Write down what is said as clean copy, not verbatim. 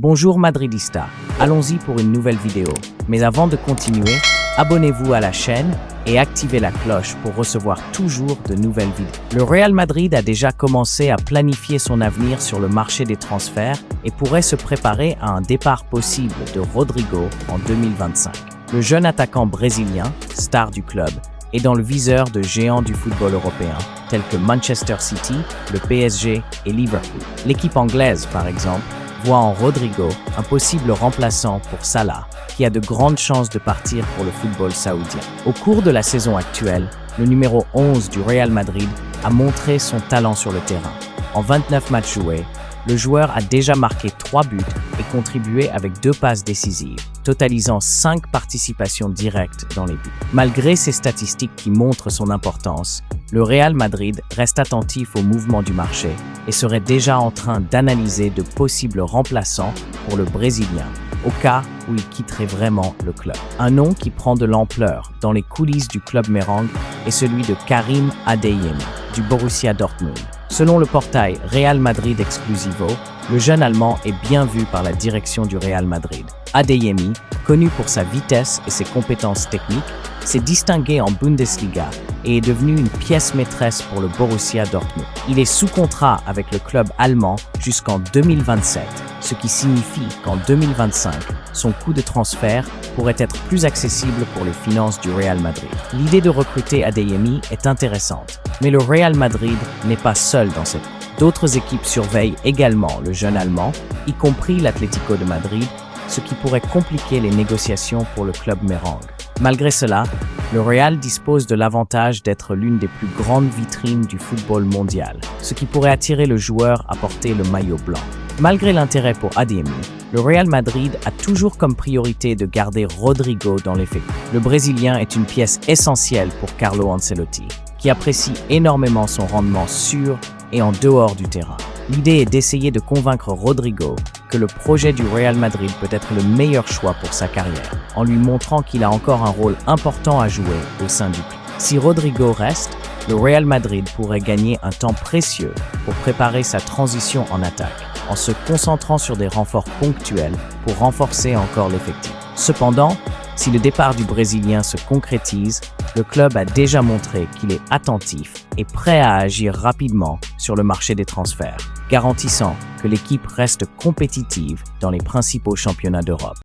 Bonjour Madridista, allons-y pour une nouvelle vidéo. Mais avant de continuer, abonnez-vous à la chaîne et activez la cloche pour recevoir toujours de nouvelles vidéos. Le Real Madrid a déjà commencé à planifier son avenir sur le marché des transferts et pourrait se préparer à un départ possible de Rodrigo en 2025. Le jeune attaquant brésilien, star du club, est dans le viseur de géants du football européen, tels que Manchester City, le PSG et Liverpool. L'équipe anglaise, par exemple, voit en Rodrigo un possible remplaçant pour Salah, qui a de grandes chances de partir pour le football saoudien. Au cours de la saison actuelle, le numéro 11 du Real Madrid a montré son talent sur le terrain. En 29 matchs joués, le joueur a déjà marqué 3 buts et contribué avec 2 passes décisives, totalisant 5 participations directes dans les buts. Malgré ces statistiques qui montrent son importance, le Real Madrid reste attentif au mouvement du marché et serait déjà en train d'analyser de possibles remplaçants pour le Brésilien, au cas où il quitterait vraiment le club. Un nom qui prend de l'ampleur dans les coulisses du club merengue est celui de Karim Adeyemi, du Borussia Dortmund. Selon le portail Real Madrid Exclusivo, le jeune Allemand est bien vu par la direction du Real Madrid. Adeyemi, connu pour sa vitesse et ses compétences techniques, s'est distingué en Bundesliga et est devenu une pièce maîtresse pour le Borussia Dortmund. Il est sous contrat avec le club allemand jusqu'en 2027, ce qui signifie qu'en 2025, son coût de transfert pourrait être plus accessible pour les finances du Real Madrid. L'idée de recruter Adeyemi est intéressante, mais le Real Madrid n'est pas seul dans cette. D'autres équipes surveillent également le jeune Allemand, y compris l'Atlético de Madrid, ce qui pourrait compliquer les négociations pour le club merengue. Malgré cela, le Real dispose de l'avantage d'être l'une des plus grandes vitrines du football mondial, ce qui pourrait attirer le joueur à porter le maillot blanc. Malgré l'intérêt pour Adeyemi, le Real Madrid a toujours comme priorité de garder Rodrigo dans l'effectif. Le Brésilien est une pièce essentielle pour Carlo Ancelotti, qui apprécie énormément son rendement sur et en dehors du terrain. L'idée est d'essayer de convaincre Rodrigo que le projet du Real Madrid peut être le meilleur choix pour sa carrière, en lui montrant qu'il a encore un rôle important à jouer au sein du club. Si Rodrigo reste, le Real Madrid pourrait gagner un temps précieux pour préparer sa transition en attaque, en se concentrant sur des renforts ponctuels pour renforcer encore l'effectif. Cependant, si le départ du Brésilien se concrétise, le club a déjà montré qu'il est attentif et prêt à agir rapidement sur le marché des transferts, garantissant que l'équipe reste compétitive dans les principaux championnats d'Europe.